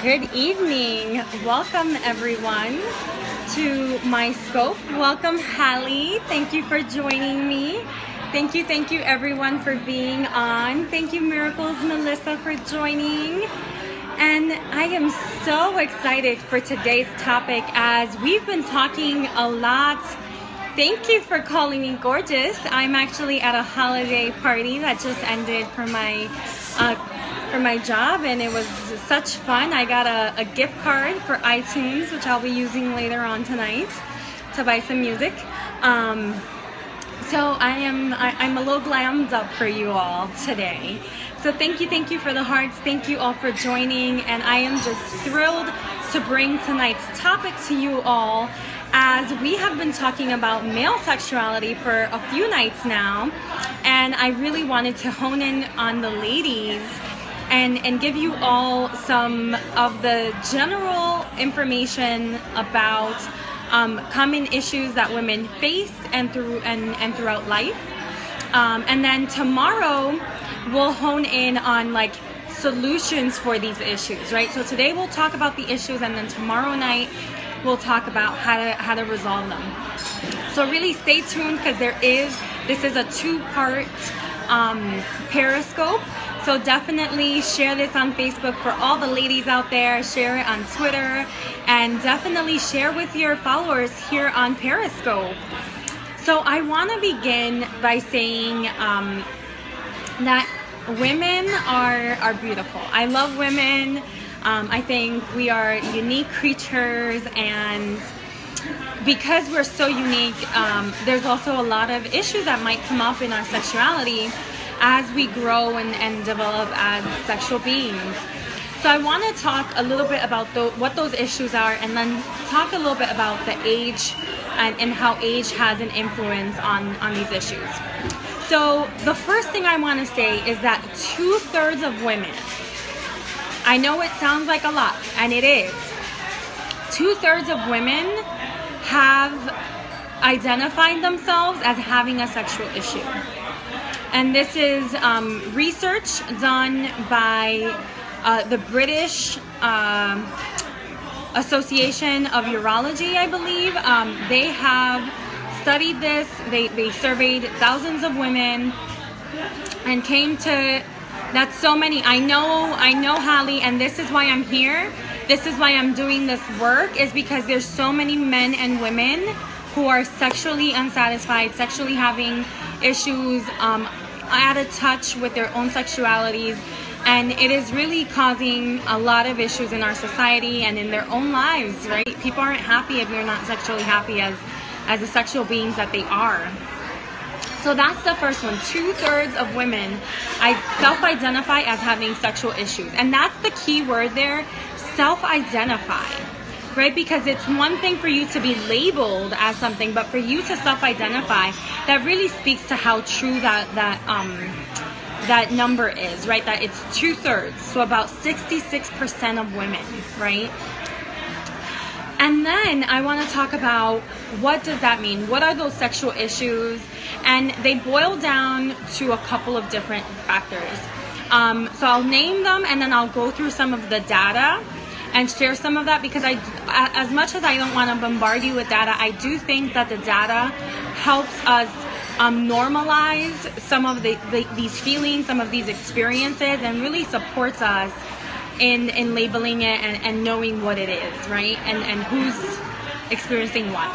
Good evening. Welcome everyone to my scope. Welcome Hallie. Thank you for joining me. Thank you everyone for being on. Thank you Miracles Melissa for joining. And I am so excited for today's topic as we've been talking a lot. Thank you for calling me gorgeous. I'm actually at a holiday party that just ended for my job, and it was such fun. I got a gift card for iTunes, which I'll be using later on tonight to buy some music. So I'm a little glammed up for you all today. So thank you for the hearts. Thank you all for joining, and I am just thrilled to bring tonight's topic to you all, as we have been talking about male sexuality for a few nights now, and I really wanted to hone in on the ladies and give you all some of the general information about common issues that women face and throughout life. And then tomorrow we'll hone in on like solutions for these issues, right? So today we'll talk about the issues, and then tomorrow night we'll talk about how to resolve them. So really stay tuned, because this is a two-part Periscope. So definitely share this on Facebook for all the ladies out there. Share it on Twitter, and definitely share with your followers here on Periscope. So I want to begin by saying that women are beautiful. I love women. I think we are unique creatures, and because we're so unique, there's also a lot of issues that might come up in our sexuality as we grow and develop as sexual beings. So I want to talk a little bit about what those issues are, and then talk a little bit about the age and how age has an influence on these issues. So the first thing I want to say is that 2/3 of women, I know it sounds like a lot, and it is, 2/3 of women have identified themselves as having a sexual issue. And this is research done by the British Association of Urology, I believe. They have studied this. They surveyed thousands of women and came to, that's so many. I know Hallie, and this is why I'm here. This is why I'm doing this work, is because there's so many men and women who are sexually unsatisfied, sexually having issues, out of touch with their own sexualities, and it is really causing a lot of issues in our society and in their own lives, right? People aren't happy if they're not sexually happy as the sexual beings that they are. So that's the first one. 2/3 of women self-identify as having sexual issues, and that's the key word there, self-identify. Right? Because it's one thing for you to be labeled as something, but for you to self-identify, that really speaks to how true that number is, right? That it's 2/3, so about 66% of women, right? And then I want to talk about, what does that mean? What are those sexual issues? And they boil down to a couple of different factors. So I'll name them, and then I'll go through some of the data and share some of that, because as much as I don't want to bombard you with data, I do think that the data helps us normalize some of these feelings, some of these experiences, and really supports us in labeling it and knowing what it is, right? And who's experiencing what.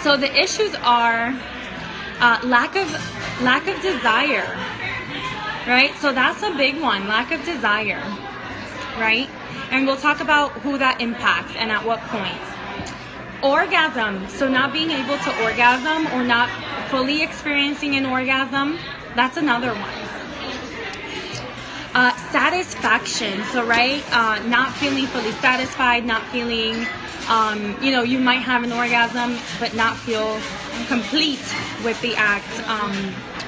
So the issues are lack of desire, right? So that's a big one, lack of desire, right? And we'll talk about who that impacts and at what point. Orgasm, so not being able to orgasm or not fully experiencing an orgasm, that's another one. Satisfaction, so right, not feeling fully satisfied, not feeling, you might have an orgasm but not feel complete with the act,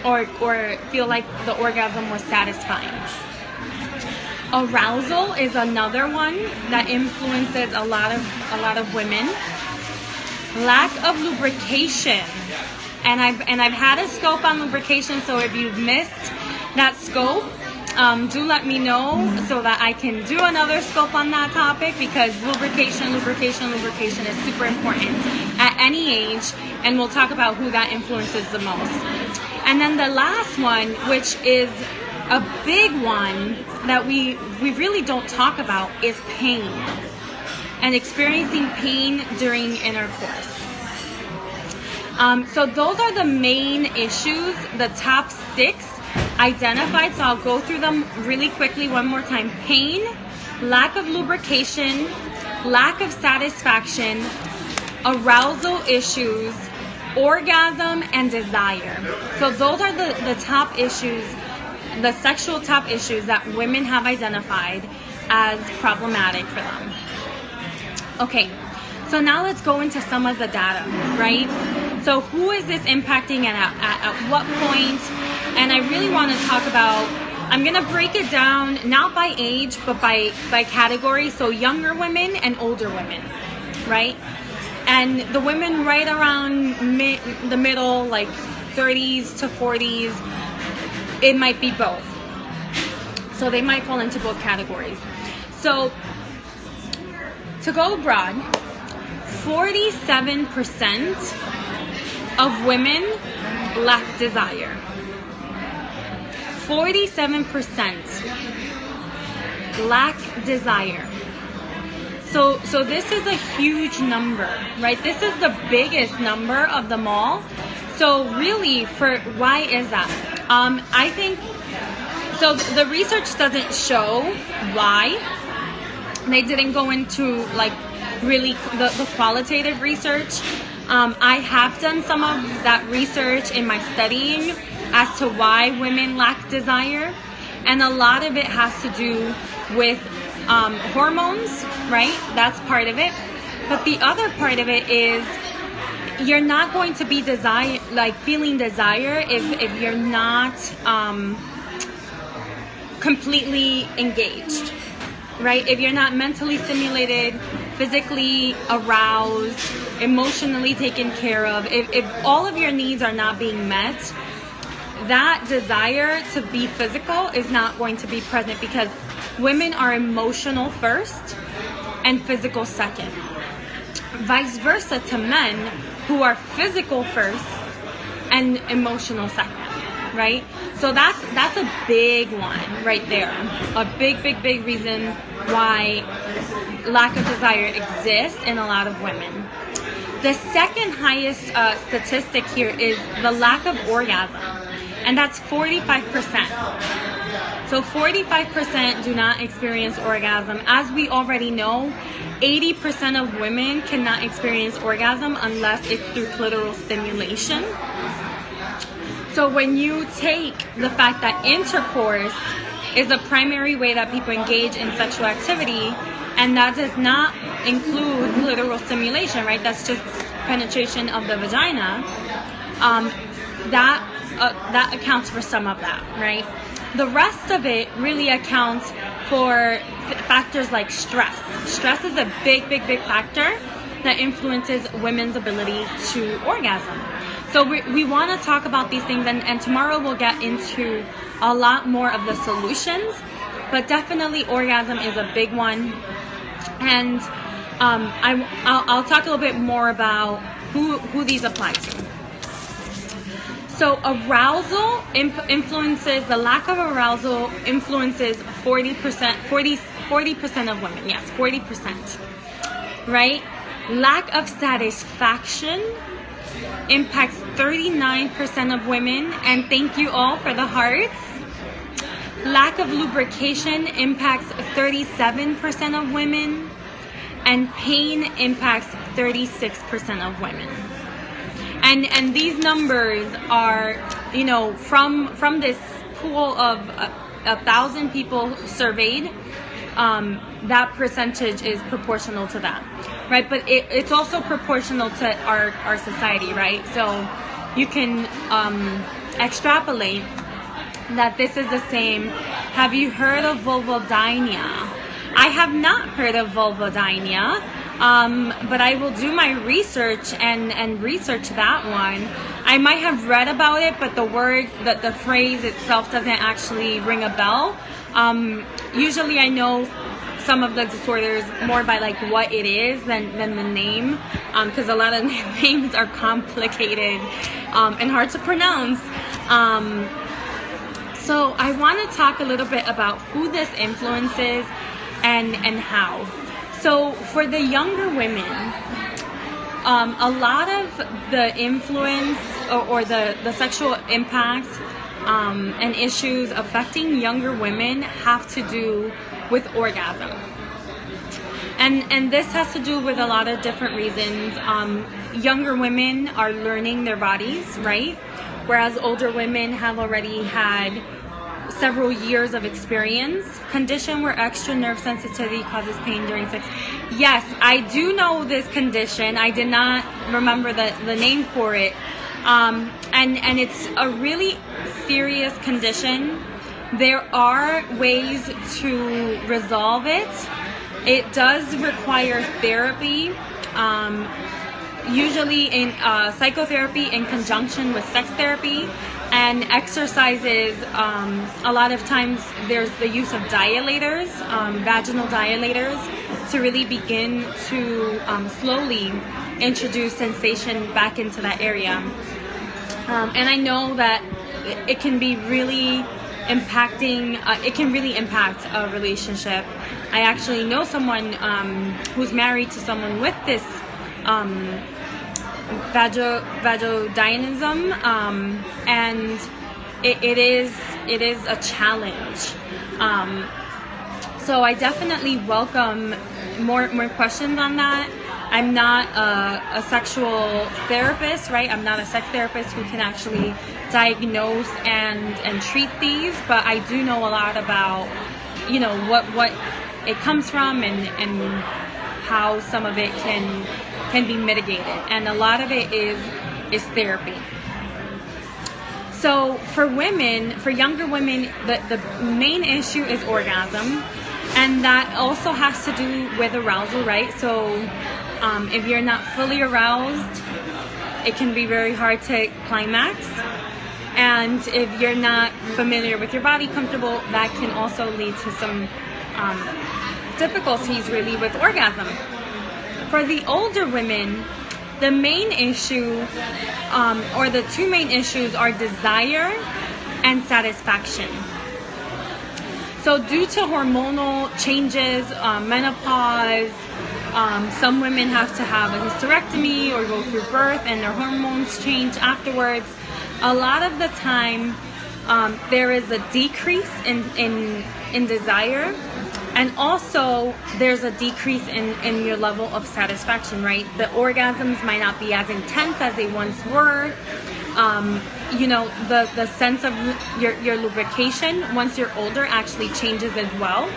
or feel like the orgasm was satisfying. Arousal is another one that influences a lot of women. Lack of lubrication, and I've had a scope on lubrication, so if you've missed that scope, do let me know so that I can do another scope on that topic, because lubrication is super important at any age, and we'll talk about who that influences the most. And then the last one, which is a big one that we really don't talk about, is pain and experiencing pain during intercourse. So those are the main issues, the top 6 identified. So I'll go through them really quickly one more time. Pain, lack of lubrication, lack of satisfaction, arousal issues, orgasm, and desire. So those are the top issues, the sexual top issues that women have identified as problematic for them. Okay, so now let's go into some of the data, right? So who is this impacting and at what point? And I really want to talk about, I'm going to break it down not by age, but by category. So younger women and older women, right? And the women right around the middle, like 30s to 40s, it might be both. So they might fall into both categories. So to go broad, 47% of women lack desire. 47% lack desire. So this is a huge number, right? This is the biggest number of them all. So really, why is that? I think, so the research doesn't show why. They didn't go into like really the qualitative research. I have done some of that research in my studying as to why women lack desire, and a lot of it has to do with hormones, right? That's part of it. But the other part of it is you're not going to be feeling desire if you're not completely engaged, right? If you're not mentally stimulated, physically aroused, emotionally taken care of, if all of your needs are not being met, that desire to be physical is not going to be present, because women are emotional first and physical second. Vice versa to men, who are physical first and emotional second, right? So that's a big one right there. A big reason why lack of desire exists in a lot of women. The second highest statistic here is the lack of orgasm, and that's 45%. So 45% do not experience orgasm. As we already know, 80% of women cannot experience orgasm unless it's through clitoral stimulation. So when you take the fact that intercourse is a primary way that people engage in sexual activity, and that does not include clitoral stimulation, right? That's just penetration of the vagina. That accounts for some of that, right? The rest of it really accounts for factors like stress. Stress is a big factor that influences women's ability to orgasm. So we want to talk about these things, and tomorrow we'll get into a lot more of the solutions, but definitely orgasm is a big one. And I'll talk a little bit more about who these apply to. So arousal influences, the lack of arousal influences 40% of women. Yes, 40%. Right? Lack of satisfaction impacts 39% of women, and thank you all for the hearts. Lack of lubrication impacts 37% of women, and pain impacts 36% of women. And these numbers are, from this pool of 1,000 people surveyed, that percentage is proportional to that, right? But it's also proportional to our society, right? So you can extrapolate that this is the same. Have you heard of vulvodynia? I have not heard of vulvodynia. But I will do my research and research that one. I might have read about it, but the phrase itself doesn't actually ring a bell. Usually I know some of the disorders more by like what it is than the name, because a lot of names are complicated and hard to pronounce. So I want to talk a little bit about who this influences and how. So for the younger women, a lot of the influence or the sexual impact and issues affecting younger women have to do with orgasm. And this has to do with a lot of different reasons. Younger women are learning their bodies, right? Whereas older women have already had several years of experience. Condition where extra nerve sensitivity causes pain during sex. Yes, I do know this condition. I did not remember the name for it. And it's a really serious condition. There are ways to resolve it. It does require therapy, usually in psychotherapy in conjunction with sex therapy, and exercises. A lot of times there's the use of dilators, vaginal dilators, to really begin to slowly introduce sensation back into that area. And I know that it can be really impacting, it can really impact a relationship. I actually know someone who's married to someone with this vaginism, and it is a challenge. So I definitely welcome more questions on that. I'm not a sexual therapist, right? I'm not a sex therapist who can actually diagnose and treat these, but I do know a lot about, you know, what it comes from and how some of it can be mitigated, and a lot of it is therapy. So for women, for younger women, the main issue is orgasm, and that also has to do with arousal, right? So if you're not fully aroused, it can be very hard to climax. And if you're not familiar with your body, comfortable, that can also lead to some difficulties really with orgasm. For the older women, the main issue, or the two main issues, are desire and satisfaction. So due to hormonal changes, menopause, some women have to have a hysterectomy or go through birth and their hormones change afterwards. A lot of the time, there is a decrease in desire, and also there's a decrease in your level of satisfaction, right? The orgasms might not be as intense as they once were. You know, the sense of your lubrication once you're older actually changes as well.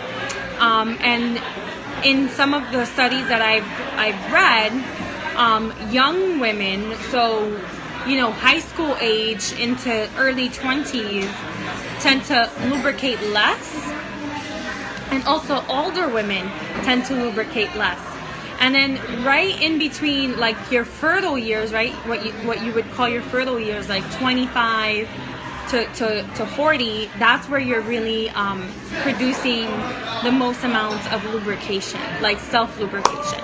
And in some of the studies that I've read, young women, so, you know, high school age into early 20s, tend to lubricate less, and also older women tend to lubricate less. And then right in between, like, your fertile years, right, what you would call your fertile years, like 25 to 40, that's where you're really producing the most amount of lubrication, like self-lubrication.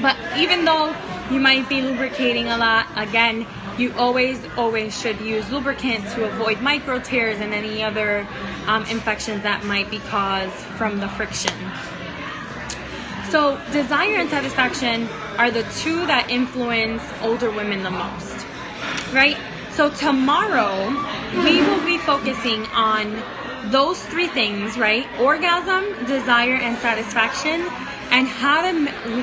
But even though you might be lubricating a lot, again, you always should use lubricant to avoid micro tears and any other infections that might be caused from the friction. So desire and satisfaction are the two that influence older women the most, right? So tomorrow we will be focusing on those three things, right? Orgasm, desire, and satisfaction, and how to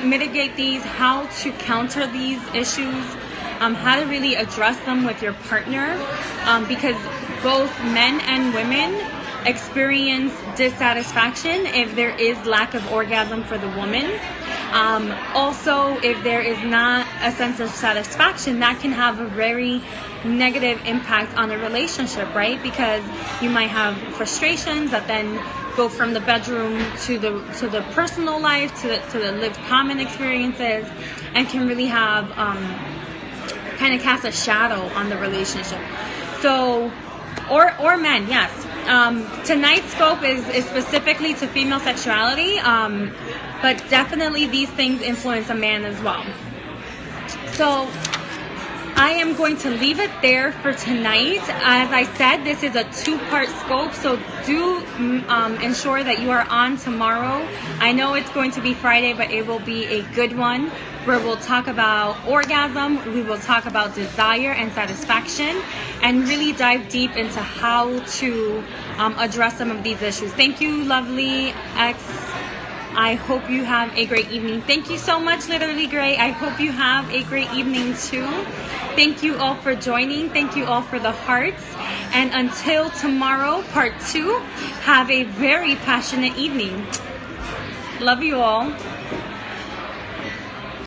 mitigate these, how to counter these issues, how to really address them with your partner, because both men and women experience dissatisfaction if there is lack of orgasm for the woman. Also, if there is not a sense of satisfaction, that can have a very negative impact on a relationship, right? Because you might have frustrations that then go from the bedroom to the personal life, to the lived common experiences, and can really have kind of cast a shadow on the relationship. So, or men, yes. Tonight's scope is specifically to female sexuality, but definitely these things influence a man as well. So I am going to leave it there for tonight. As I said, this is a 2-part scope, so do ensure that you are on tomorrow. I know it's going to be Friday, but it will be a good one, where we'll talk about orgasm, we will talk about desire and satisfaction, and really dive deep into how to address some of these issues. Thank you, lovely X. I hope you have a great evening. Thank you so much, Literally Great. I hope you have a great evening too. Thank you all for joining. Thank you all for the hearts. And until tomorrow, part 2, have a very passionate evening. Love you all.